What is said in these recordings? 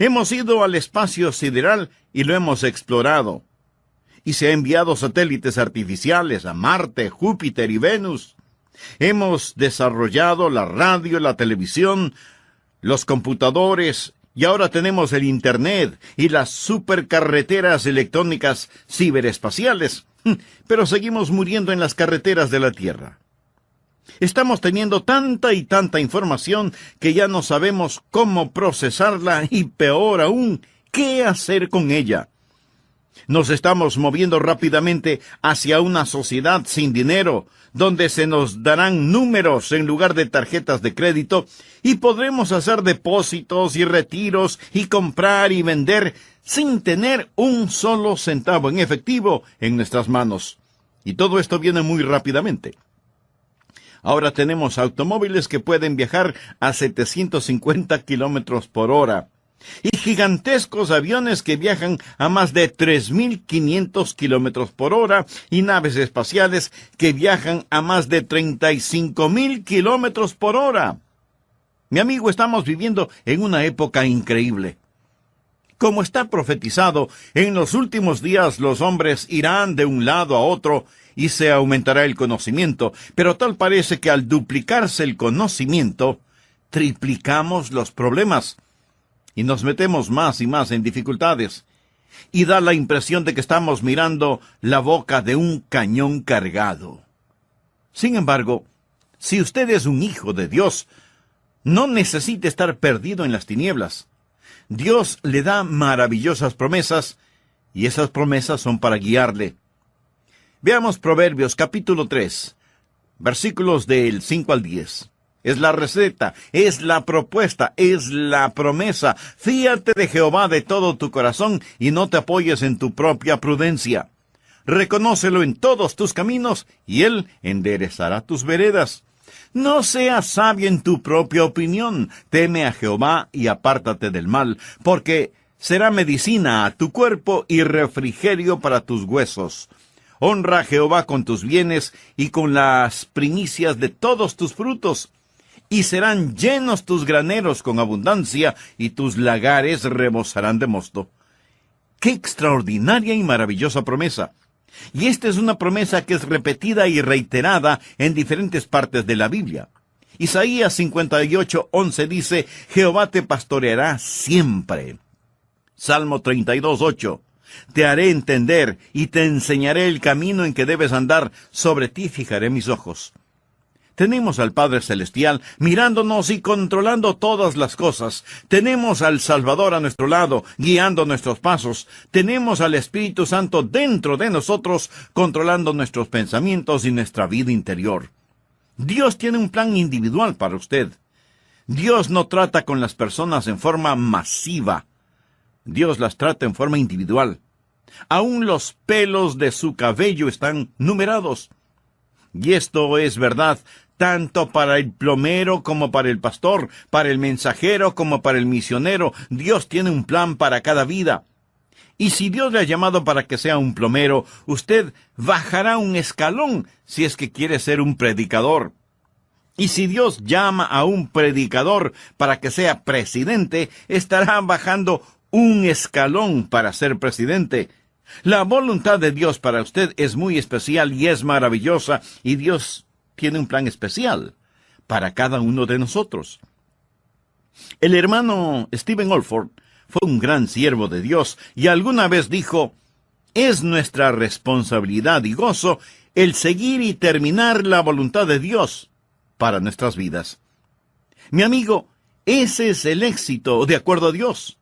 Hemos ido al espacio sideral y lo hemos explorado. Y se ha enviado satélites artificiales a Marte, Júpiter y Venus. Hemos desarrollado la radio, la televisión, los computadores, y ahora tenemos el Internet y las supercarreteras electrónicas ciberespaciales. Pero seguimos muriendo en las carreteras de la Tierra. Estamos teniendo tanta y tanta información que ya no sabemos cómo procesarla y, peor aún, qué hacer con ella. Nos estamos moviendo rápidamente hacia una sociedad sin dinero, donde se nos darán números en lugar de tarjetas de crédito y podremos hacer depósitos y retiros y comprar y vender sin tener un solo centavo en efectivo en nuestras manos. Y todo esto viene muy rápidamente. Ahora tenemos automóviles que pueden viajar a 750 kilómetros por hora. Y gigantescos aviones que viajan a más de 3.500 kilómetros por hora y naves espaciales que viajan a más de 35.000 kilómetros por hora. Mi amigo, estamos viviendo en una época increíble. Como está profetizado, en los últimos días los hombres irán de un lado a otro y se aumentará el conocimiento, pero tal parece que al duplicarse el conocimiento, triplicamos los problemas. Y nos metemos más y más en dificultades. Y da la impresión de que estamos mirando la boca de un cañón cargado. Sin embargo, si usted es un hijo de Dios, no necesita estar perdido en las tinieblas. Dios le da maravillosas promesas, y esas promesas son para guiarle. Veamos Proverbios capítulo 3, versículos del 5 al 10. Es la receta, es la propuesta, es la promesa. Fíate de Jehová de todo tu corazón y no te apoyes en tu propia prudencia. Reconócelo en todos tus caminos y Él enderezará tus veredas. No seas sabio en tu propia opinión. Teme a Jehová y apártate del mal, porque será medicina a tu cuerpo y refrigerio para tus huesos. Honra a Jehová con tus bienes y con las primicias de todos tus frutos. Y serán llenos tus graneros con abundancia, y tus lagares rebosarán de mosto. ¡Qué extraordinaria y maravillosa promesa! Y esta es una promesa que es repetida y reiterada en diferentes partes de la Biblia. Isaías 58:11 dice, Jehová te pastoreará siempre. Salmo 32:8, te haré entender y te enseñaré el camino en que debes andar, sobre ti fijaré mis ojos. Tenemos al Padre Celestial mirándonos y controlando todas las cosas. Tenemos al Salvador a nuestro lado, guiando nuestros pasos. Tenemos al Espíritu Santo dentro de nosotros, controlando nuestros pensamientos y nuestra vida interior. Dios tiene un plan individual para usted. Dios no trata con las personas en forma masiva. Dios las trata en forma individual. Aún los pelos de su cabello están numerados. Y esto es verdad tanto para el plomero como para el pastor, para el mensajero como para el misionero. Dios tiene un plan para cada vida. Y si Dios le ha llamado para que sea un plomero, usted bajará un escalón si es que quiere ser un predicador. Y si Dios llama a un predicador para que sea presidente, estará bajando un escalón para ser presidente. La voluntad de Dios para usted es muy especial y es maravillosa, y Dios tiene un plan especial para cada uno de nosotros. El hermano Stephen Olford fue un gran siervo de Dios y alguna vez dijo, es nuestra responsabilidad y gozo el seguir y terminar la voluntad de Dios para nuestras vidas. Mi amigo, ese es el éxito de acuerdo a Dios.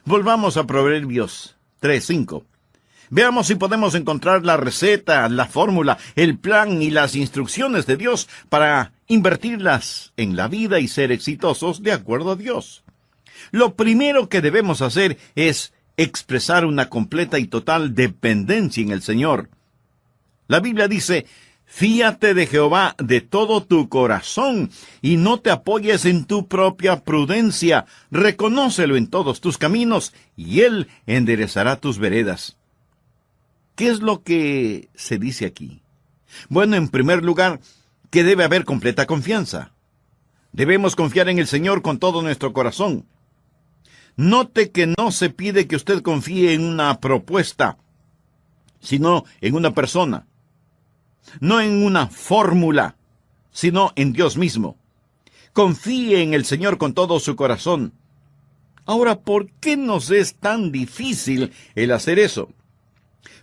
Volvamos a Proverbios 3:5. Veamos si podemos encontrar la receta, la fórmula, el plan y las instrucciones de Dios para invertirlas en la vida y ser exitosos de acuerdo a Dios. Lo primero que debemos hacer es expresar una completa y total dependencia en el Señor. La Biblia dice, fíate de Jehová de todo tu corazón y no te apoyes en tu propia prudencia. Reconócelo en todos tus caminos y Él enderezará tus veredas. ¿Qué es lo que se dice aquí? Bueno, en primer lugar, que debe haber completa confianza. Debemos confiar en el Señor con todo nuestro corazón. Note que no se pide que usted confíe en una propuesta, sino en una persona. No en una fórmula, sino en Dios mismo. Confíe en el Señor con todo su corazón. Ahora, ¿por qué nos es tan difícil el hacer eso?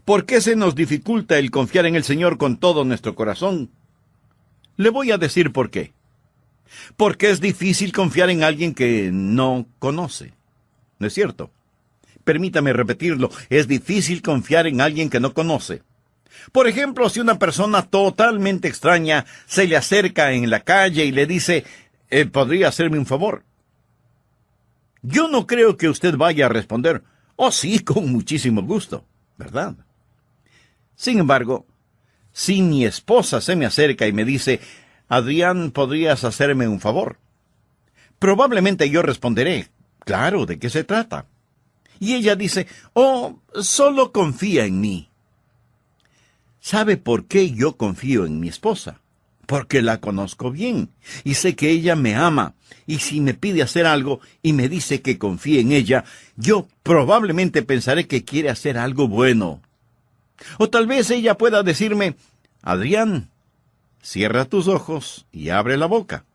¿Por qué se nos dificulta el confiar en el Señor con todo nuestro corazón? Le voy a decir por qué. Porque es difícil confiar en alguien que no conoce. ¿No es cierto? Permítame repetirlo, es difícil confiar en alguien que no conoce. Por ejemplo, si una persona totalmente extraña se le acerca en la calle y le dice, ¿podría hacerme un favor? Yo no creo que usted vaya a responder, oh sí, con muchísimo gusto, ¿verdad? Sin embargo, si mi esposa se me acerca y me dice, Adrián, ¿podrías hacerme un favor? Probablemente yo responderé, claro, ¿de qué se trata? Y ella dice, oh, solo confía en mí. ¿Sabe por qué yo confío en mi esposa? Porque la conozco bien y sé que ella me ama. Y si me pide hacer algo y me dice que confíe en ella, yo probablemente pensaré que quiere hacer algo bueno. O tal vez ella pueda decirme, Adrián, cierra tus ojos y abre la boca.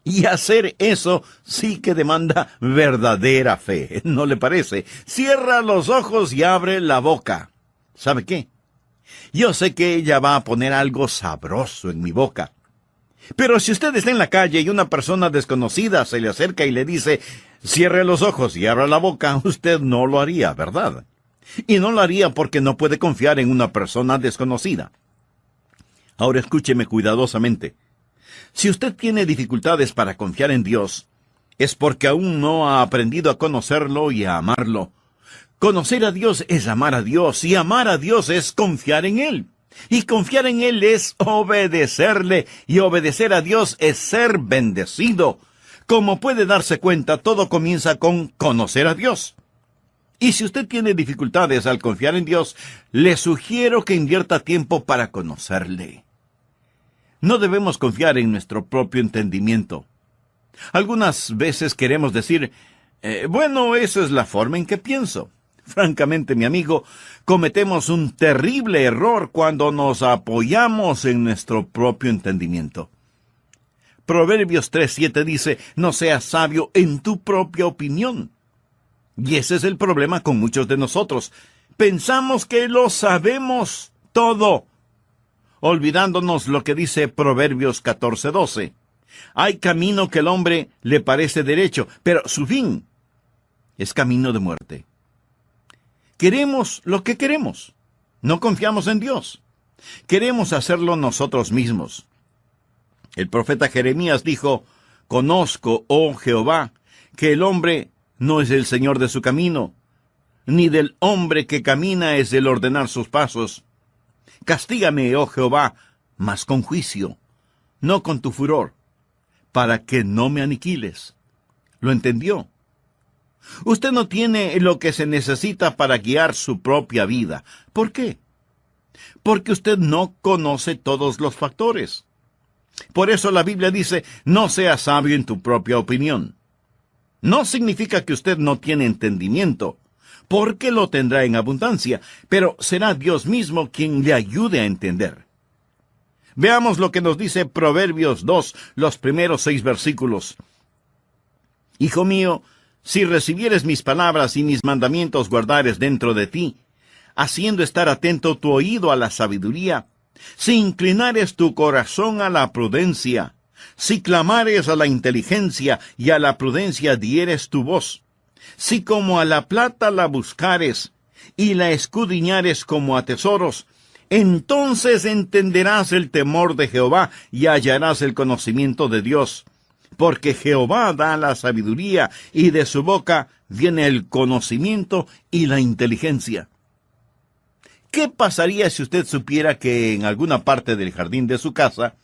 Y hacer eso sí que demanda verdadera fe, ¿no le parece? Cierra los ojos y abre la boca. ¿Sabe qué? Yo sé que ella va a poner algo sabroso en mi boca. Pero si usted está en la calle y una persona desconocida se le acerca y le dice, cierre los ojos y abra la boca, usted no lo haría, ¿verdad? Y no lo haría porque no puede confiar en una persona desconocida. Ahora escúcheme cuidadosamente. Si usted tiene dificultades para confiar en Dios, es porque aún no ha aprendido a conocerlo y a amarlo. Conocer a Dios es amar a Dios, y amar a Dios es confiar en Él. Y confiar en Él es obedecerle, y obedecer a Dios es ser bendecido. Como puede darse cuenta, todo comienza con conocer a Dios. Y si usted tiene dificultades al confiar en Dios, le sugiero que invierta tiempo para conocerle. No debemos confiar en nuestro propio entendimiento. Algunas veces queremos decir, bueno, esa es la forma en que pienso. Francamente, mi amigo, cometemos un terrible error cuando nos apoyamos en nuestro propio entendimiento. Proverbios 3:7 dice, no seas sabio en tu propia opinión. Y ese es el problema con muchos de nosotros. Pensamos que lo sabemos todo, olvidándonos lo que dice Proverbios 14:12. Hay camino que al hombre le parece derecho, pero su fin es camino de muerte. Queremos lo que queremos. No confiamos en Dios. Queremos hacerlo nosotros mismos. El profeta Jeremías dijo, conozco, oh Jehová, que el hombre no es el señor de su camino, ni del hombre que camina es el ordenar sus pasos. Castígame, oh Jehová, mas con juicio, no con tu furor, para que no me aniquiles. ¿Lo entendió? Usted no tiene lo que se necesita para guiar su propia vida. ¿Por qué? Porque usted no conoce todos los factores. Por eso la Biblia dice, no seas sabio en tu propia opinión. No significa que usted no tiene entendimiento, porque lo tendrá en abundancia, pero será Dios mismo quien le ayude a entender. Veamos lo que nos dice Proverbios 2, los primeros 6 versículos. Hijo mío, si recibieres mis palabras y mis mandamientos guardares dentro de ti, haciendo estar atento tu oído a la sabiduría, si inclinares tu corazón a la prudencia, si clamares a la inteligencia y a la prudencia dieres tu voz, si como a la plata la buscares y la escudriñares como a tesoros, entonces entenderás el temor de Jehová y hallarás el conocimiento de Dios. Porque Jehová da la sabiduría, y de su boca viene el conocimiento y la inteligencia. ¿Qué pasaría si usted supiera que en alguna parte del jardín de su casa,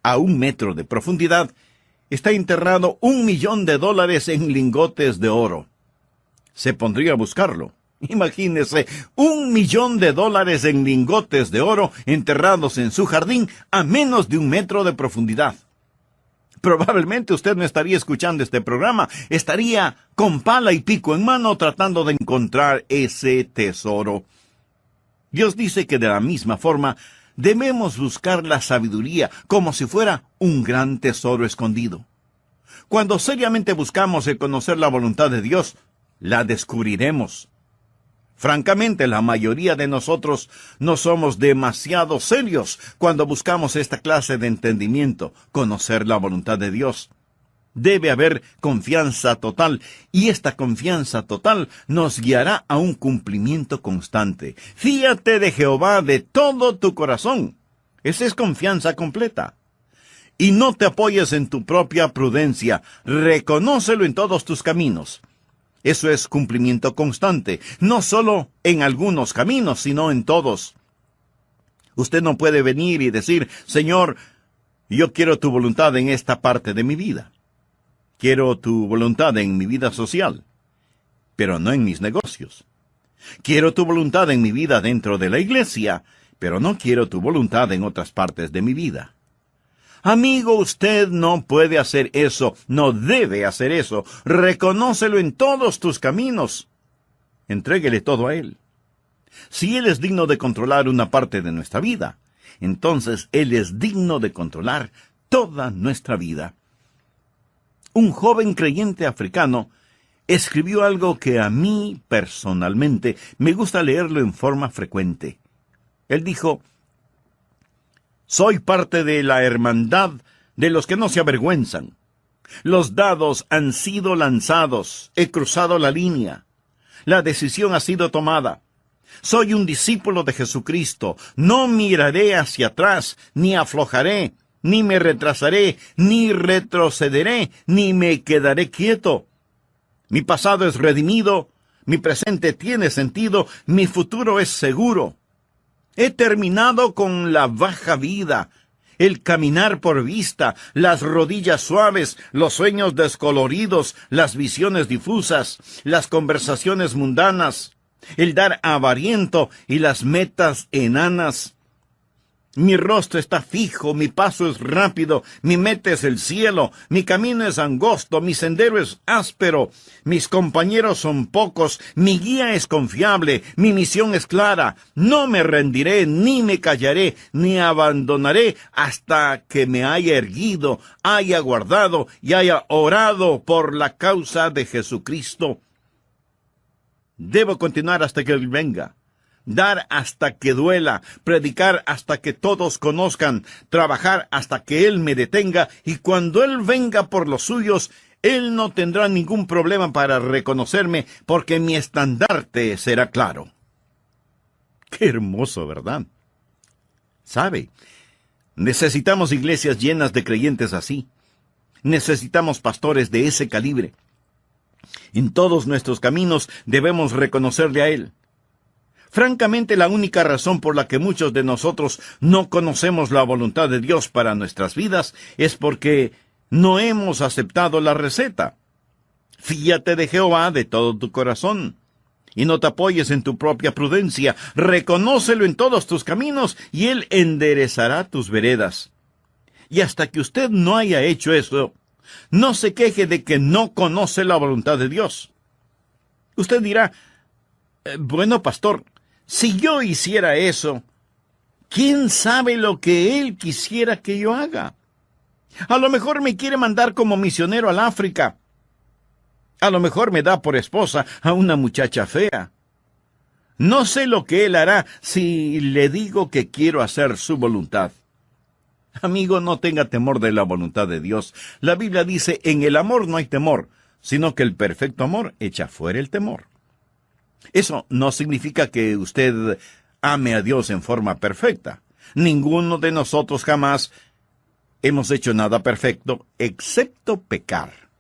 a 1 metro de profundidad, está enterrado $1,000,000 en lingotes de oro? Se pondría a buscarlo. Imagínese, $1,000,000 en lingotes de oro enterrados en su jardín a menos de 1 metro de profundidad. Probablemente usted no estaría escuchando este programa, estaría con pala y pico en mano tratando de encontrar ese tesoro. Dios dice que de la misma forma debemos buscar la sabiduría como si fuera un gran tesoro escondido. Cuando seriamente buscamos el conocer la voluntad de Dios, la descubriremos. Francamente, la mayoría de nosotros no somos demasiado serios cuando buscamos esta clase de entendimiento, conocer la voluntad de Dios. Debe haber confianza total, y esta confianza total nos guiará a un cumplimiento constante. Fíate de Jehová de todo tu corazón. Esa es confianza completa. Y no te apoyes en tu propia prudencia, reconócelo en todos tus caminos. Eso es cumplimiento constante, no solo en algunos caminos, sino en todos. Usted no puede venir y decir, Señor, yo quiero tu voluntad en esta parte de mi vida. Quiero tu voluntad en mi vida social, pero no en mis negocios. Quiero tu voluntad en mi vida dentro de la iglesia, pero no quiero tu voluntad en otras partes de mi vida. Amigo, usted no puede hacer eso, no debe hacer eso. Reconócelo en todos tus caminos. Entréguele todo a Él. Si Él es digno de controlar una parte de nuestra vida, entonces Él es digno de controlar toda nuestra vida. Un joven creyente africano escribió algo que a mí, personalmente, me gusta leerlo en forma frecuente. Él dijo, soy parte de la hermandad de los que no se avergüenzan. Los dados han sido lanzados, he cruzado la línea. La decisión ha sido tomada. Soy un discípulo de Jesucristo. No miraré hacia atrás, ni aflojaré, ni me retrasaré, ni retrocederé, ni me quedaré quieto. Mi pasado es redimido, mi presente tiene sentido, mi futuro es seguro. He terminado con la baja vida, el caminar por vista, las rodillas suaves, los sueños descoloridos, las visiones difusas, las conversaciones mundanas, el dar avariento y las metas enanas. Mi rostro está fijo, mi paso es rápido, mi meta es el cielo, mi camino es angosto, mi sendero es áspero, mis compañeros son pocos, mi guía es confiable, mi misión es clara. No me rendiré, ni me callaré, ni abandonaré hasta que me haya erguido, haya guardado y haya orado por la causa de Jesucristo. Debo continuar hasta que Él venga. Dar hasta que duela, predicar hasta que todos conozcan, trabajar hasta que Él me detenga, y cuando Él venga por los suyos, Él no tendrá ningún problema para reconocerme, porque mi estandarte será claro. Qué hermoso, ¿verdad? ¿Sabe? Necesitamos iglesias llenas de creyentes así. Necesitamos pastores de ese calibre. En todos nuestros caminos debemos reconocerle a Él. Francamente, la única razón por la que muchos de nosotros no conocemos la voluntad de Dios para nuestras vidas es porque no hemos aceptado la receta. Fíate de Jehová de todo tu corazón, y no te apoyes en tu propia prudencia. Reconócelo en todos tus caminos, y Él enderezará tus veredas. Y hasta que usted no haya hecho eso, no se queje de que no conoce la voluntad de Dios. Usted dirá, bueno, pastor, si yo hiciera eso, ¿quién sabe lo que Él quisiera que yo haga? A lo mejor me quiere mandar como misionero al África. A lo mejor me da por esposa a una muchacha fea. No sé lo que Él hará si le digo que quiero hacer su voluntad. Amigo, no tenga temor de la voluntad de Dios. La Biblia dice, en el amor no hay temor, sino que el perfecto amor echa fuera el temor. Eso no significa que usted ame a Dios en forma perfecta. Ninguno de nosotros jamás hemos hecho nada perfecto, excepto pecar.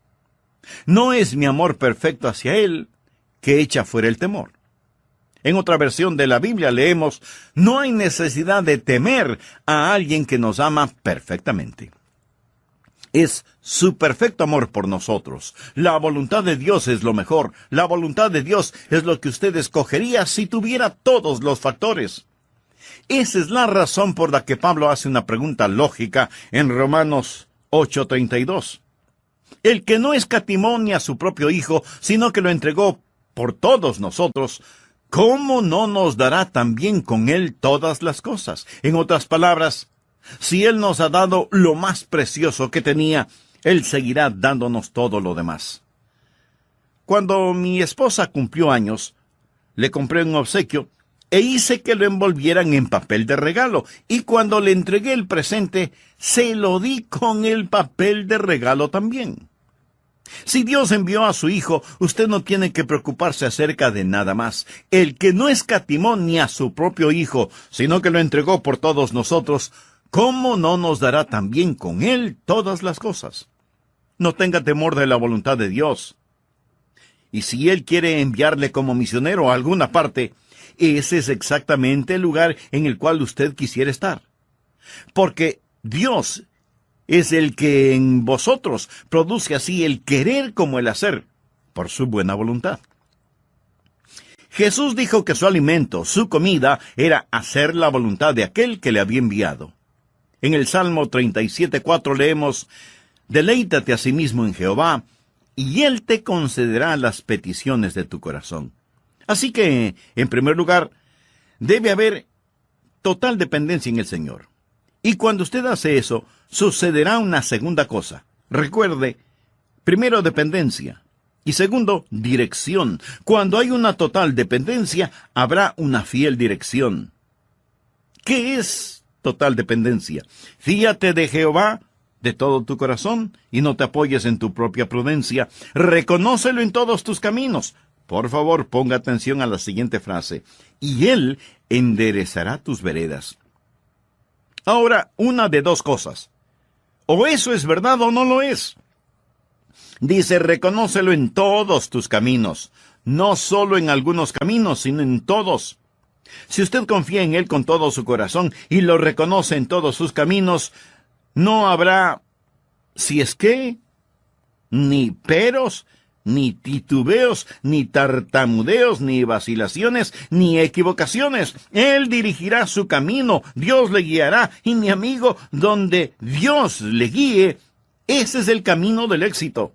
No es mi amor perfecto hacia Él que echa fuera el temor. En otra versión de la Biblia leemos, no hay necesidad de temer a alguien que nos ama perfectamente. Es su perfecto amor por nosotros. La voluntad de Dios es lo mejor. La voluntad de Dios es lo que usted escogería si tuviera todos los factores. Esa es la razón por la que Pablo hace una pregunta lógica en Romanos 8:32. El que no escatimó ni a su propio Hijo, sino que lo entregó por todos nosotros, ¿cómo no nos dará también con Él todas las cosas? En otras palabras, si Él nos ha dado lo más precioso que tenía, Él seguirá dándonos todo lo demás. Cuando mi esposa cumplió años, le compré un obsequio e hice que lo envolvieran en papel de regalo, y cuando le entregué el presente, se lo di con el papel de regalo también. Si Dios envió a su Hijo, usted no tiene que preocuparse acerca de nada más. El que no escatimó ni a su propio Hijo, sino que lo entregó por todos nosotros, ¿cómo no nos dará también con Él todas las cosas? No tenga temor de la voluntad de Dios. Y si Él quiere enviarle como misionero a alguna parte, ese es exactamente el lugar en el cual usted quisiera estar. Porque Dios es el que en vosotros produce así el querer como el hacer, por su buena voluntad. Jesús dijo que su alimento, su comida, era hacer la voluntad de aquel que le había enviado. En el Salmo 37:4 leemos: «Deleítate a sí mismo en Jehová, y Él te concederá las peticiones de tu corazón». Así que, en primer lugar, debe haber total dependencia en el Señor. Y cuando usted hace eso, sucederá una segunda cosa. Recuerde, primero, dependencia. Y segundo, dirección. Cuando hay una total dependencia, habrá una fiel dirección. ¿Qué es total dependencia? Fíate de Jehová de todo tu corazón y no te apoyes en tu propia prudencia. Reconócelo en todos tus caminos. Por favor, ponga atención a la siguiente frase: y Él enderezará tus veredas. Ahora, una de dos cosas. O eso es verdad o no lo es. Dice, reconócelo en todos tus caminos. No solo en algunos caminos, sino en todos. Si usted confía en Él con todo su corazón y lo reconoce en todos sus caminos, no habrá, si es que, ni peros, ni titubeos, ni tartamudeos, ni vacilaciones, ni equivocaciones. Él dirigirá su camino, Dios le guiará, y mi amigo, donde Dios le guíe, ese es el camino del éxito.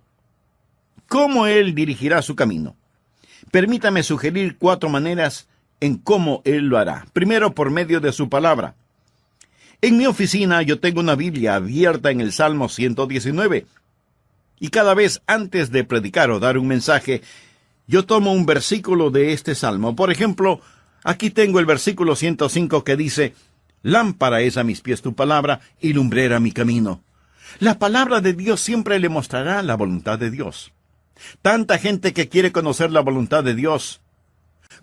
¿Cómo Él dirigirá su camino? Permítame sugerir 4 maneras en cómo Él lo hará. Primero, por medio de su palabra. En mi oficina yo tengo una Biblia abierta en el Salmo 119. Y cada vez antes de predicar o dar un mensaje, yo tomo un versículo de este salmo. Por ejemplo, aquí tengo el versículo 105 que dice: «Lámpara es a mis pies tu palabra y lumbrera mi camino». La palabra de Dios siempre le mostrará la voluntad de Dios. Tanta gente que quiere conocer la voluntad de Dios.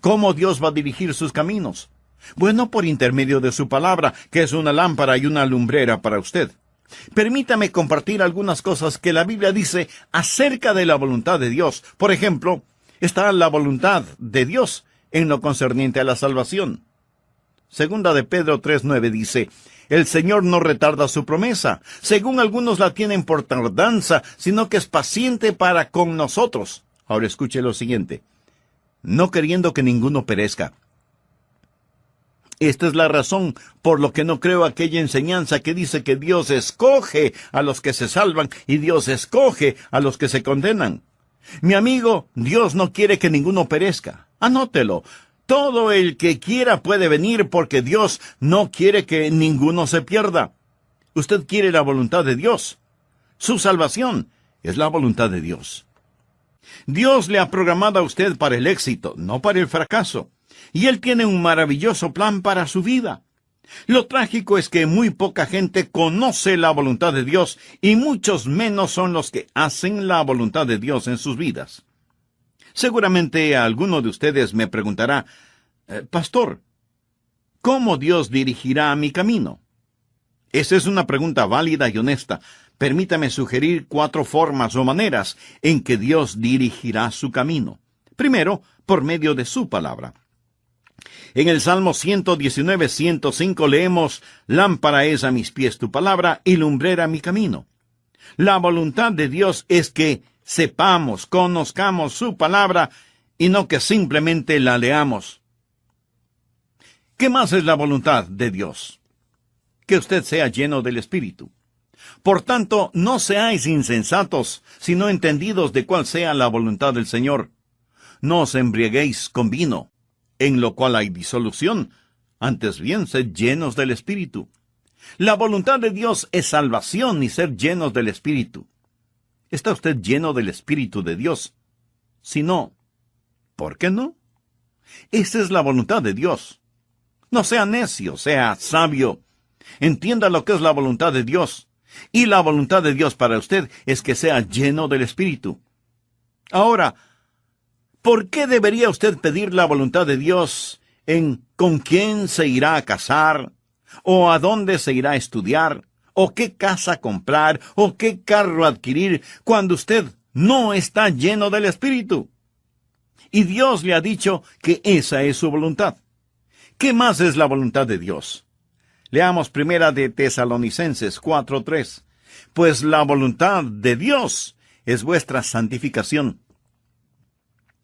¿Cómo Dios va a dirigir sus caminos? Bueno, por intermedio de su palabra, que es una lámpara y una lumbrera para usted. Permítame compartir algunas cosas que la Biblia dice acerca de la voluntad de Dios. Por ejemplo, está la voluntad de Dios en lo concerniente a la salvación. Segunda de Pedro 3:9 dice: «El Señor no retarda su promesa, según algunos la tienen por tardanza, sino que es paciente para con nosotros». Ahora escuche lo siguiente: «no queriendo que ninguno perezca». Esta es la razón por lo que no creo aquella enseñanza que dice que Dios escoge a los que se salvan y Dios escoge a los que se condenan. Mi amigo, Dios no quiere que ninguno perezca. Anótelo. Todo el que quiera puede venir porque Dios no quiere que ninguno se pierda. Usted quiere la voluntad de Dios. Su salvación es la voluntad de Dios. Dios le ha programado a usted para el éxito, no para el fracaso. Y Él tiene un maravilloso plan para su vida. Lo trágico es que muy poca gente conoce la voluntad de Dios y muchos menos son los que hacen la voluntad de Dios en sus vidas. Seguramente alguno de ustedes me preguntará: «Pastor, ¿cómo Dios dirigirá mi camino?». Esa es una pregunta válida y honesta. Permítame sugerir 4 formas o maneras en que Dios dirigirá su camino. Primero, por medio de su palabra. En el Salmo 119:105 leemos: «Lámpara es a mis pies tu palabra y lumbrera mi camino». La voluntad de Dios es que sepamos, conozcamos su palabra y no que simplemente la leamos. ¿Qué más es la voluntad de Dios? Que usted sea lleno del Espíritu. Por tanto, no seáis insensatos, sino entendidos de cuál sea la voluntad del Señor. No os embriaguéis con vino, en lo cual hay disolución, antes bien sed llenos del Espíritu. La voluntad de Dios es salvación y ser llenos del Espíritu. ¿Está usted lleno del Espíritu de Dios? Si no, ¿por qué no? Esa es la voluntad de Dios. No sea necio, sea sabio. Entienda lo que es la voluntad de Dios. Y la voluntad de Dios para usted es que sea lleno del Espíritu. Ahora, ¿por qué debería usted pedir la voluntad de Dios en con quién se irá a casar, o a dónde se irá a estudiar, o qué casa comprar, o qué carro adquirir, cuando usted no está lleno del Espíritu? Y Dios le ha dicho que esa es su voluntad. ¿Qué más es la voluntad de Dios? Leamos primera de Tesalonicenses 4:3. Pues la voluntad de Dios es vuestra santificación.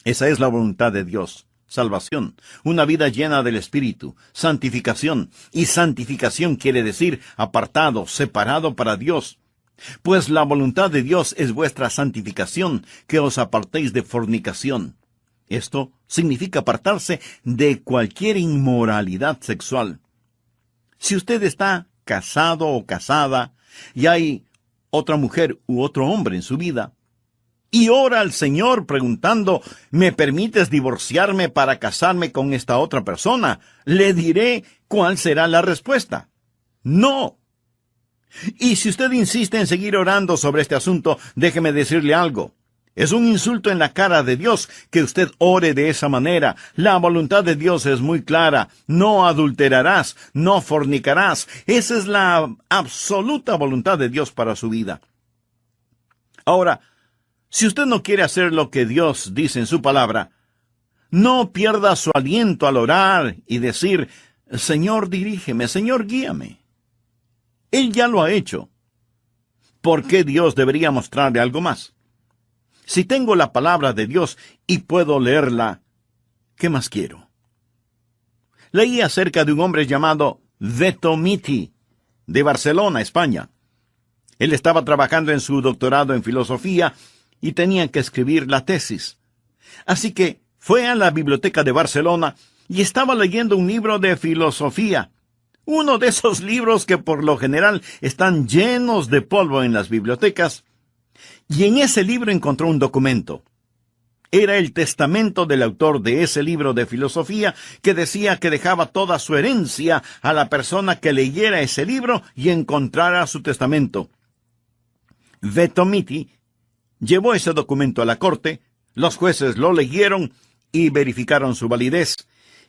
Esa es la voluntad de Dios. Salvación, una vida llena del Espíritu, santificación, y santificación quiere decir apartado, separado para Dios. Pues la voluntad de Dios es vuestra santificación, que os apartéis de fornicación. Esto significa apartarse de cualquier inmoralidad sexual. Si usted está casado o casada, y hay otra mujer u otro hombre en su vida, y ora al Señor preguntando, ¿me permites divorciarme para casarme con esta otra persona? Le diré cuál será la respuesta. No. Y si usted insiste en seguir orando sobre este asunto, déjeme decirle algo. Es un insulto en la cara de Dios que usted ore de esa manera. La voluntad de Dios es muy clara. No adulterarás, no fornicarás. Esa es la absoluta voluntad de Dios para su vida. Ahora, si usted no quiere hacer lo que Dios dice en su palabra, no pierda su aliento al orar y decir, Señor, dirígeme, Señor, guíame. Él ya lo ha hecho. ¿Por qué Dios debería mostrarle algo más? Si tengo la palabra de Dios y puedo leerla, ¿qué más quiero? Leí acerca de un hombre llamado Vetomiti, de Barcelona, España. Él estaba trabajando en su doctorado en filosofía y tenía que escribir la tesis. Así que fue a la biblioteca de Barcelona y estaba leyendo un libro de filosofía. Uno de esos libros que por lo general están llenos de polvo en las bibliotecas. Y en ese libro encontró un documento. Era el testamento del autor de ese libro de filosofía, que decía que dejaba toda su herencia a la persona que leyera ese libro y encontrara su testamento. Vetomiti llevó ese documento a la corte, los jueces lo leyeron y verificaron su validez,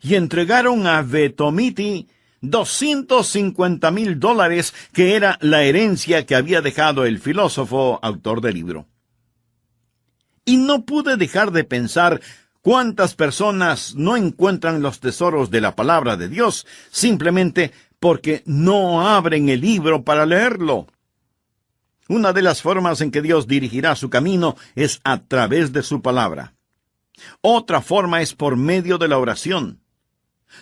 y entregaron a Vetomiti $250,000, que era la herencia que había dejado el filósofo autor del libro. Y no pude dejar de pensar cuántas personas no encuentran los tesoros de la palabra de Dios simplemente porque no abren el libro para leerlo. Una de las formas en que Dios dirigirá su camino es a través de su palabra. Otra forma es por medio de la oración.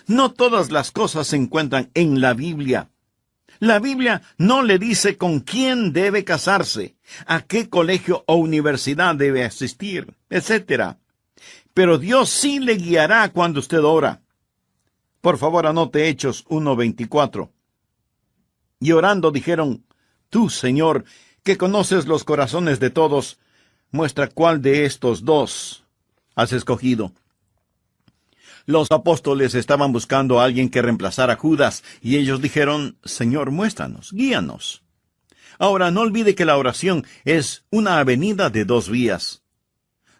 No todas las cosas se encuentran en la Biblia. La Biblia no le dice con quién debe casarse, a qué colegio o universidad debe asistir, etc. Pero Dios sí le guiará cuando usted ora. Por favor, anote Hechos 1:24. Y orando dijeron, tú, Señor, que conoces los corazones de todos, muestra cuál de estos dos has escogido. Los apóstoles estaban buscando a alguien que reemplazara a Judas, y ellos dijeron, Señor, muéstranos, guíanos. Ahora, no olvide que la oración es una avenida de dos vías.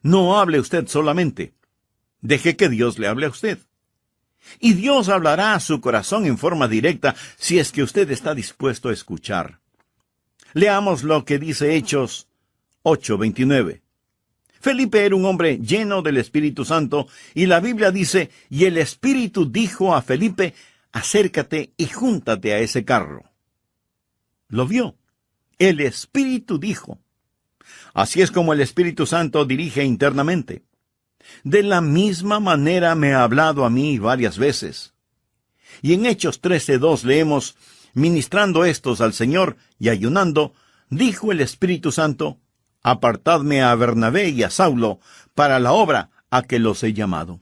No hable usted solamente. Deje que Dios le hable a usted. Y Dios hablará a su corazón en forma directa si es que usted está dispuesto a escuchar. Leamos lo que dice Hechos 8:29. Felipe era un hombre lleno del Espíritu Santo, y la Biblia dice, y el Espíritu dijo a Felipe, acércate y júntate a ese carro. ¿Lo vio? El Espíritu dijo. Así es como el Espíritu Santo dirige internamente. De la misma manera me ha hablado a mí varias veces. Y en Hechos 13:2 leemos, Ministrando estos al Señor y ayunando, dijo el Espíritu Santo: Apartadme a Bernabé y a Saulo para la obra a que los he llamado.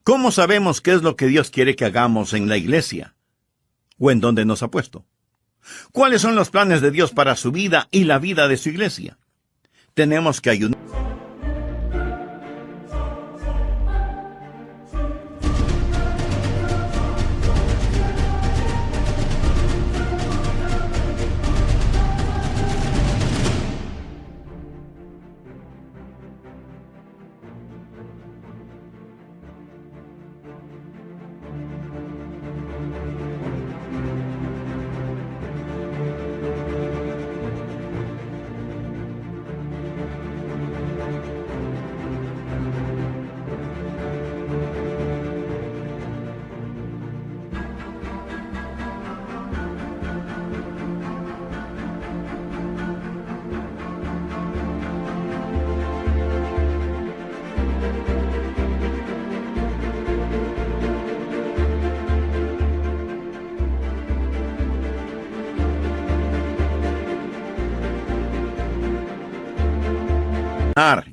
¿Cómo sabemos qué es lo que Dios quiere que hagamos en la iglesia? ¿O en dónde nos ha puesto? ¿Cuáles son los planes de Dios para su vida y la vida de su iglesia? Tenemos que ayunar.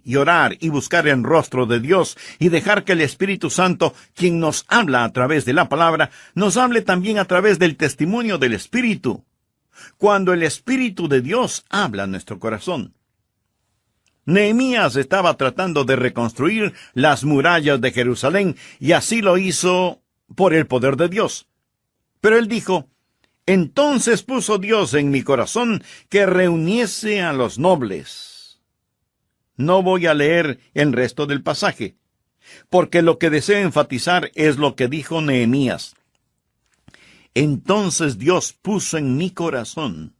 Y orar y buscar el rostro de Dios y dejar que el Espíritu Santo, quien nos habla a través de la palabra, nos hable también a través del testimonio del Espíritu. Cuando el Espíritu de Dios habla a nuestro corazón. Nehemías estaba tratando de reconstruir las murallas de Jerusalén y así lo hizo por el poder de Dios. Pero él dijo: entonces puso Dios en mi corazón que reuniese a los nobles. No voy a leer el resto del pasaje, porque lo que deseo enfatizar es lo que dijo Nehemías. Entonces Dios puso en mi corazón.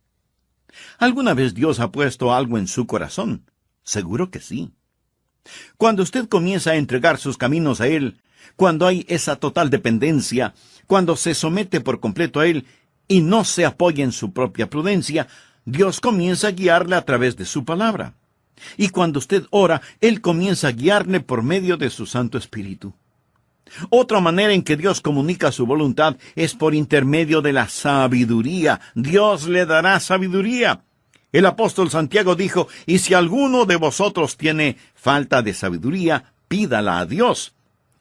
¿Alguna vez Dios ha puesto algo en su corazón? Seguro que sí. Cuando usted comienza a entregar sus caminos a Él, cuando hay esa total dependencia, cuando se somete por completo a Él y no se apoya en su propia prudencia, Dios comienza a guiarle a través de su palabra. Y cuando usted ora, Él comienza a guiarle por medio de su Santo Espíritu. Otra manera en que Dios comunica su voluntad es por intermedio de la sabiduría. Dios le dará sabiduría. El apóstol Santiago dijo: y si alguno de vosotros tiene falta de sabiduría, pídala a Dios,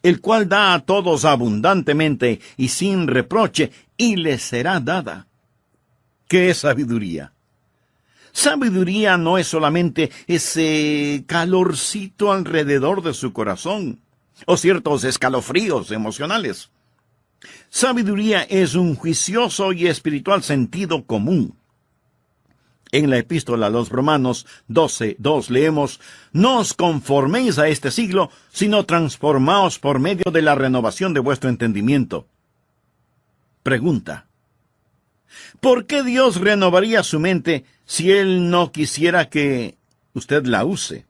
el cual da a todos abundantemente y sin reproche, y le será dada. ¿Qué es sabiduría? Sabiduría no es solamente ese calorcito alrededor de su corazón, o ciertos escalofríos emocionales. Sabiduría es un juicioso y espiritual sentido común. En la epístola a los Romanos 12:2 leemos: no os conforméis a este siglo, sino transformaos por medio de la renovación de vuestro entendimiento. Pregunta: ¿por qué Dios renovaría su mente si Él no quisiera que usted la use?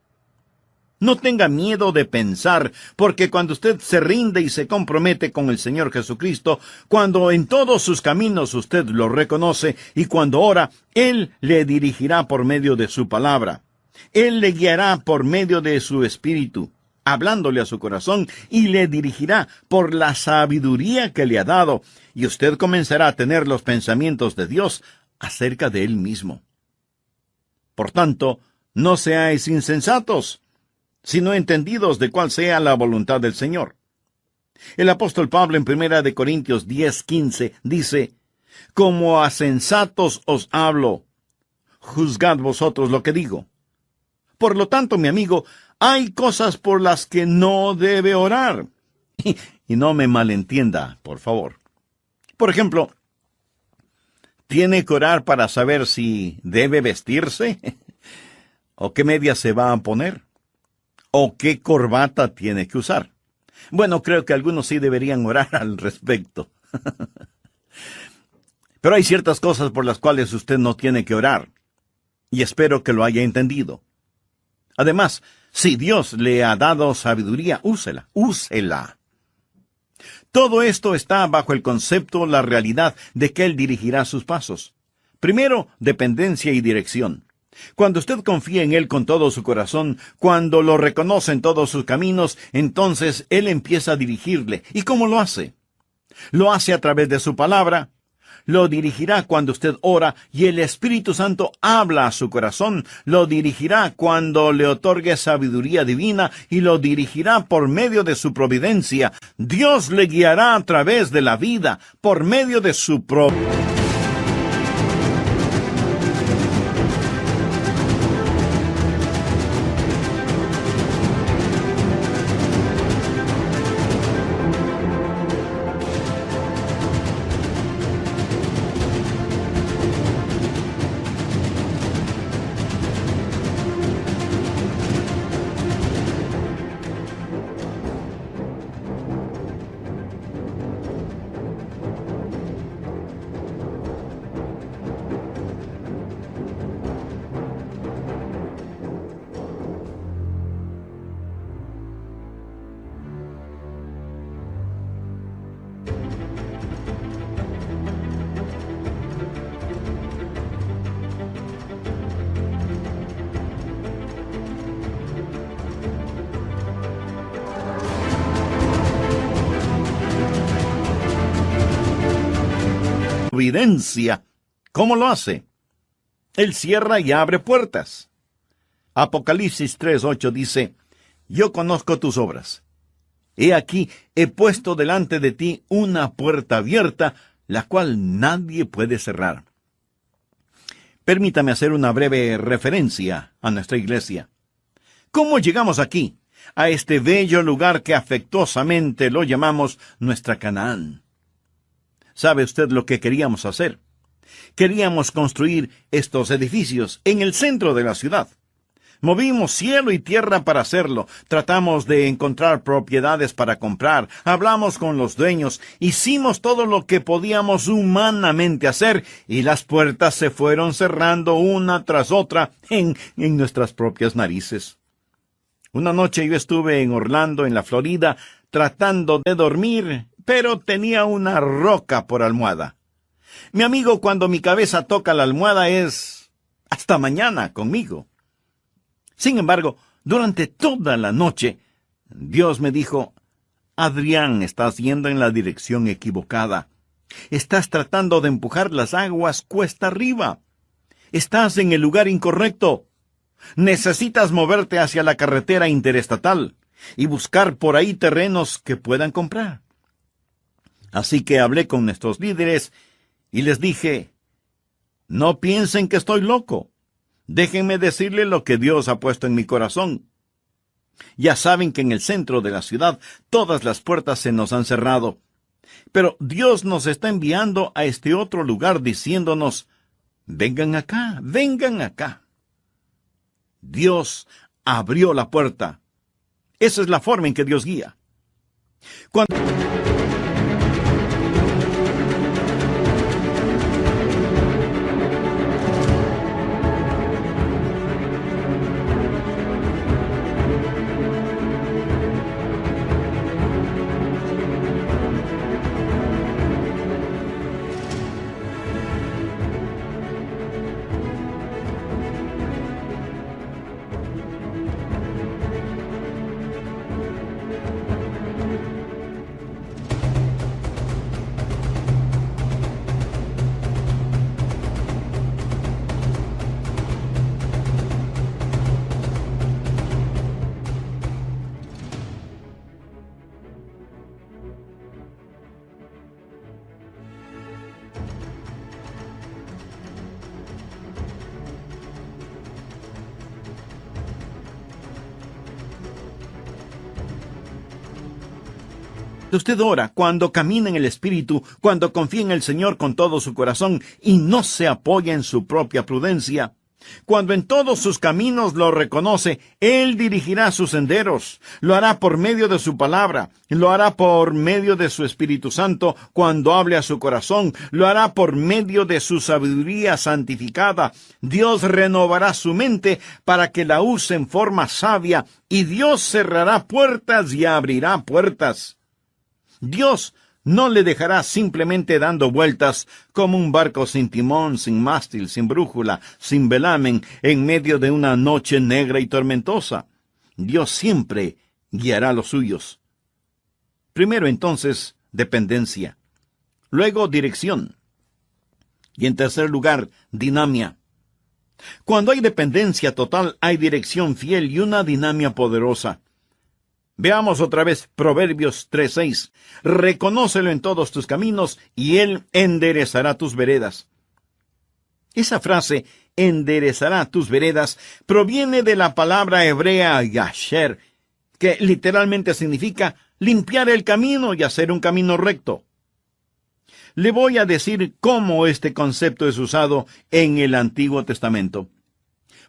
No tenga miedo de pensar, porque cuando usted se rinde y se compromete con el Señor Jesucristo, cuando en todos sus caminos usted lo reconoce y cuando ora, Él le dirigirá por medio de su palabra. Él le guiará por medio de su espíritu, hablándole a su corazón, y le dirigirá por la sabiduría que le ha dado, y usted comenzará a tener los pensamientos de Dios acerca de Él mismo. Por tanto, no seáis insensatos, sino entendidos de cuál sea la voluntad del Señor. El apóstol Pablo en 1 Corintios 10:15 dice: como a sensatos os hablo, juzgad vosotros lo que digo. Por lo tanto, mi amigo, hay cosas por las que no debe orar. Y no me malentienda, por favor. Por ejemplo, ¿tiene que orar para saber si debe vestirse? ¿O qué medias se va a poner? ¿O qué corbata tiene que usar? Bueno, creo que algunos sí deberían orar al respecto. Pero hay ciertas cosas por las cuales usted no tiene que orar. Y espero que lo haya entendido. Además, si Dios le ha dado sabiduría, úsela. Todo esto está bajo el concepto, la realidad de que Él dirigirá sus pasos. Primero, dependencia y dirección. Cuando usted confía en Él con todo su corazón, cuando lo reconoce en todos sus caminos, entonces Él empieza a dirigirle. ¿Y cómo lo hace? Lo hace a través de su palabra, lo dirigirá cuando usted ora y el Espíritu Santo habla a su corazón, lo dirigirá cuando le otorgue sabiduría divina y lo dirigirá por medio de su providencia. Dios le guiará a través de la vida, por medio de su providencia. ¿Cómo lo hace? Él cierra y abre puertas. Apocalipsis 3:8 dice, yo conozco tus obras. He aquí, he puesto delante de ti una puerta abierta, la cual nadie puede cerrar. Permítame hacer una breve referencia a nuestra iglesia. ¿Cómo llegamos aquí, a este bello lugar que afectuosamente lo llamamos nuestra Canaán? ¿Sabe usted lo que queríamos hacer? Queríamos construir estos edificios en el centro de la ciudad. Movimos cielo y tierra para hacerlo. Tratamos de encontrar propiedades para comprar. Hablamos con los dueños. Hicimos todo lo que podíamos humanamente hacer. Y las puertas se fueron cerrando una tras otra en nuestras propias narices. Una noche yo estuve en Orlando, en la Florida, tratando de dormir, pero tenía una roca por almohada. Mi amigo, cuando mi cabeza toca la almohada es hasta mañana conmigo. Sin embargo, durante toda la noche, Dios me dijo, Adrián, estás yendo en la dirección equivocada. Estás tratando de empujar las aguas cuesta arriba. Estás en el lugar incorrecto. Necesitas moverte hacia la carretera interestatal y buscar por ahí terrenos que puedan comprar. Así que hablé con nuestros líderes y les dije, no piensen que estoy loco. Déjenme decirle lo que Dios ha puesto en mi corazón. Ya saben que en el centro de la ciudad todas las puertas se nos han cerrado. Pero Dios nos está enviando a este otro lugar diciéndonos, vengan acá, vengan acá. Dios abrió la puerta. Esa es la forma en que Dios guía. Usted ora cuando camina en el Espíritu, cuando confía en el Señor con todo su corazón y no se apoya en su propia prudencia. Cuando en todos sus caminos lo reconoce, Él dirigirá sus senderos. Lo hará por medio de su palabra. Lo hará por medio de su Espíritu Santo cuando hable a su corazón. Lo hará por medio de su sabiduría santificada. Dios renovará su mente para que la use en forma sabia. Y Dios cerrará puertas y abrirá puertas. Dios no le dejará simplemente dando vueltas como un barco sin timón, sin mástil, sin brújula, sin velamen, en medio de una noche negra y tormentosa. Dios siempre guiará a los suyos. Primero entonces, dependencia. Luego, dirección. Y en tercer lugar, dinamia. Cuando hay dependencia total, hay dirección fiel y una dinamia poderosa. Veamos otra vez Proverbios 3:6. Reconócelo en todos tus caminos, y Él enderezará tus veredas. Esa frase, enderezará tus veredas, proviene de la palabra hebrea yasher, que literalmente significa limpiar el camino y hacer un camino recto. Le voy a decir cómo este concepto es usado en el Antiguo Testamento.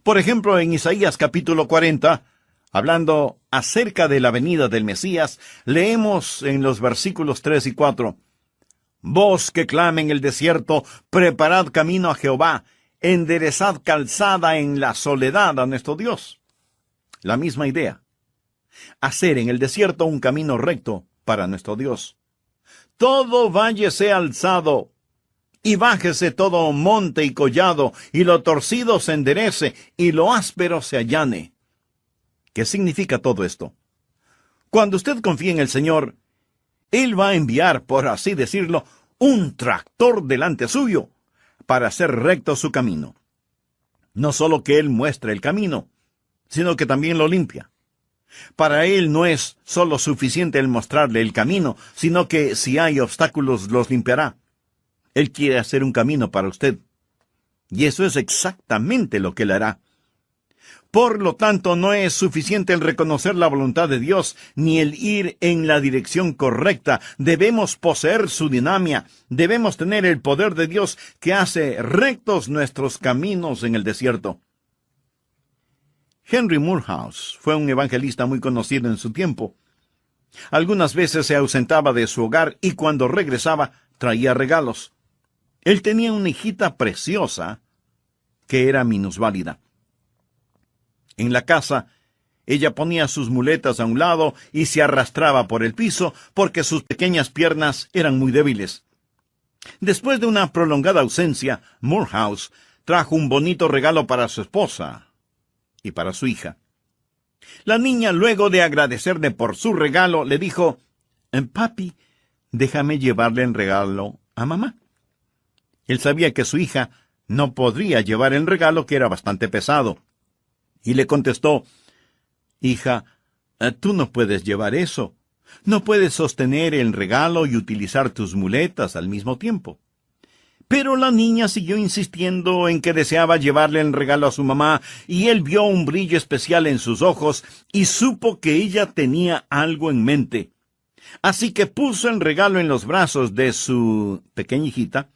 Por ejemplo, en Isaías capítulo 40, hablando acerca de la venida del Mesías, leemos en los versículos 3 y 4, Voz que clame en el desierto, preparad camino a Jehová, enderezad calzada en la soledad a nuestro Dios. La misma idea. Hacer en el desierto un camino recto para nuestro Dios. Todo valle sea alzado, y bájese todo monte y collado, y lo torcido se enderece, y lo áspero se allane. ¿Qué significa todo esto? Cuando usted confía en el Señor, Él va a enviar, por así decirlo, un tractor delante suyo, para hacer recto su camino. No solo que Él muestre el camino, sino que también lo limpia. Para Él no es solo suficiente el mostrarle el camino, sino que si hay obstáculos los limpiará. Él quiere hacer un camino para usted. Y eso es exactamente lo que Él hará. Por lo tanto, no es suficiente el reconocer la voluntad de Dios, ni el ir en la dirección correcta. Debemos poseer su dinamia. Debemos tener el poder de Dios que hace rectos nuestros caminos en el desierto. Henry Moorhouse fue un evangelista muy conocido en su tiempo. Algunas veces se ausentaba de su hogar y cuando regresaba traía regalos. Él tenía una hijita preciosa que era minusválida. En la casa, ella ponía sus muletas a un lado y se arrastraba por el piso porque sus pequeñas piernas eran muy débiles. Después de una prolongada ausencia, Moorhouse trajo un bonito regalo para su esposa y para su hija. La niña, luego de agradecerle por su regalo, le dijo, «Papi, déjame llevarle el regalo a mamá». Él sabía que su hija no podría llevar el regalo, que era bastante pesado. Y le contestó, «Hija, tú no puedes llevar eso. No puedes sostener el regalo y utilizar tus muletas al mismo tiempo». Pero la niña siguió insistiendo en que deseaba llevarle el regalo a su mamá, y él vio un brillo especial en sus ojos y supo que ella tenía algo en mente. Así que puso el regalo en los brazos de su pequeña hijita,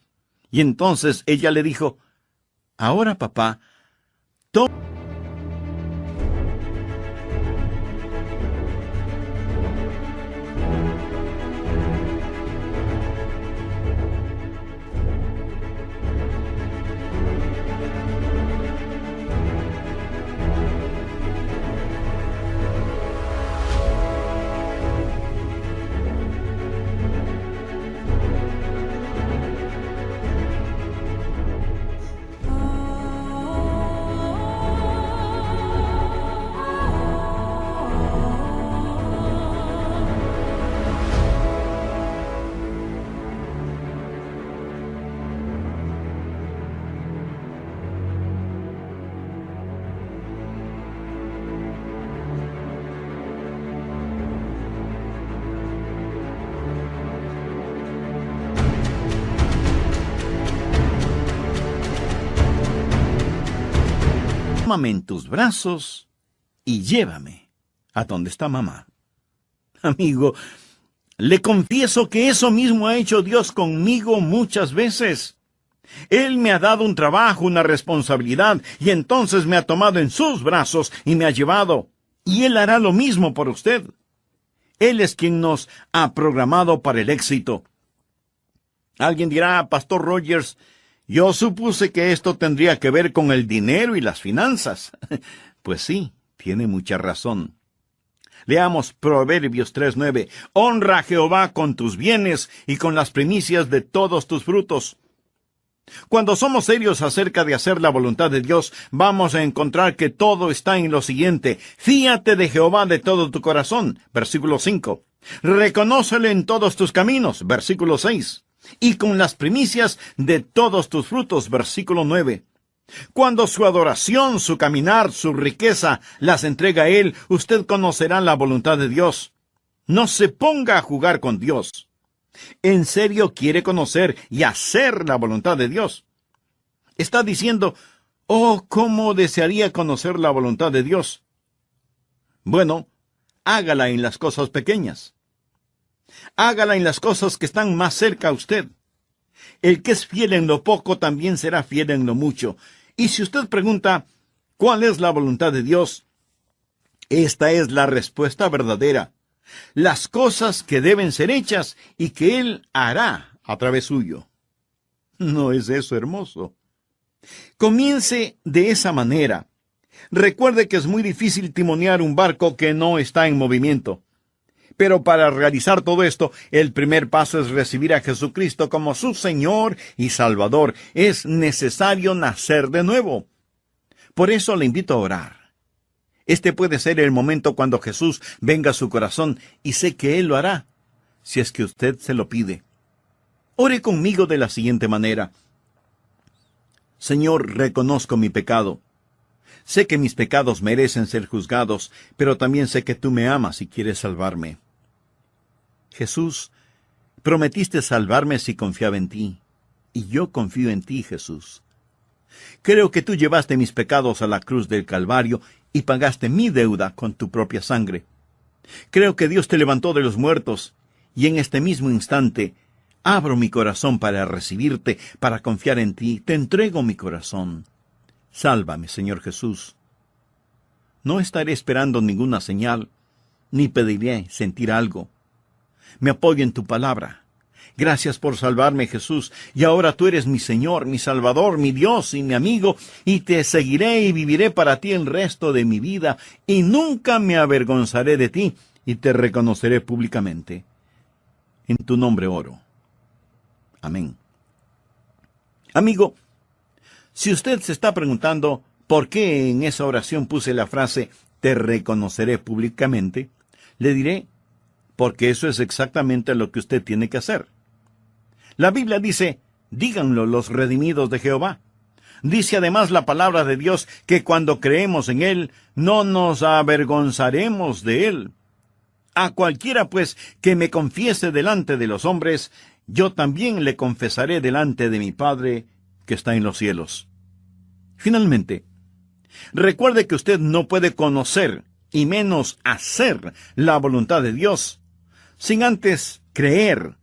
y entonces ella le dijo, «Ahora, papá, toma». Tómame en tus brazos y llévame a donde está mamá. Amigo, le confieso que eso mismo ha hecho Dios conmigo muchas veces. Él me ha dado un trabajo, una responsabilidad, y entonces me ha tomado en sus brazos y me ha llevado. Y Él hará lo mismo por usted. Él es quien nos ha programado para el éxito. Alguien dirá, Pastor Rogers, yo supuse que esto tendría que ver con el dinero y las finanzas. Pues sí, tiene mucha razón. Leamos Proverbios 3:9. Honra a Jehová con tus bienes y con las primicias de todos tus frutos. Cuando somos serios acerca de hacer la voluntad de Dios, vamos a encontrar que todo está en lo siguiente. Fíate de Jehová de todo tu corazón. Versículo 5. Reconócele en todos tus caminos. Versículo 6. y con las primicias de todos tus frutos. Versículo 9. Cuando su adoración, su caminar, su riqueza las entrega a Él, usted conocerá la voluntad de Dios. No se ponga a jugar con Dios. ¿En serio quiere conocer y hacer la voluntad de Dios? Está diciendo, oh, cómo desearía conocer la voluntad de Dios. Bueno, hágala en las cosas pequeñas. Hágala en las cosas que están más cerca a usted. El que es fiel en lo poco también será fiel en lo mucho. Y si usted pregunta, ¿cuál es la voluntad de Dios? Esta es la respuesta verdadera. Las cosas que deben ser hechas y que Él hará a través suyo. ¿No es eso hermoso? Comience de esa manera. Recuerde que es muy difícil timonear un barco que no está en movimiento. Pero para realizar todo esto, el primer paso es recibir a Jesucristo como su Señor y Salvador. Es necesario nacer de nuevo. Por eso le invito a orar. Este puede ser el momento cuando Jesús venga a su corazón, y sé que Él lo hará, si es que usted se lo pide. Ore conmigo de la siguiente manera. Señor, reconozco mi pecado. Sé que mis pecados merecen ser juzgados, pero también sé que tú me amas y quieres salvarme. Jesús, prometiste salvarme si confiaba en ti, y yo confío en ti, Jesús. Creo que tú llevaste mis pecados a la cruz del Calvario y pagaste mi deuda con tu propia sangre. Creo que Dios te levantó de los muertos, y en este mismo instante abro mi corazón para recibirte, para confiar en ti. Te entrego mi corazón. Sálvame, Señor Jesús. No estaré esperando ninguna señal, ni pediré sentir algo. Me apoyo en tu palabra. Gracias por salvarme, Jesús, y ahora tú eres mi Señor, mi Salvador, mi Dios y mi amigo, y te seguiré y viviré para ti el resto de mi vida, y nunca me avergonzaré de ti, y te reconoceré públicamente. En tu nombre oro. Amén. Amigo, si usted se está preguntando por qué en esa oración puse la frase te reconoceré públicamente, le diré, porque eso es exactamente lo que usted tiene que hacer. La Biblia dice, díganlo los redimidos de Jehová. Dice además la palabra de Dios que cuando creemos en Él, no nos avergonzaremos de Él. A cualquiera, pues, que me confiese delante de los hombres, yo también le confesaré delante de mi Padre que está en los cielos. Finalmente, recuerde que usted no puede conocer, y menos hacer, la voluntad de Dios, sin antes creer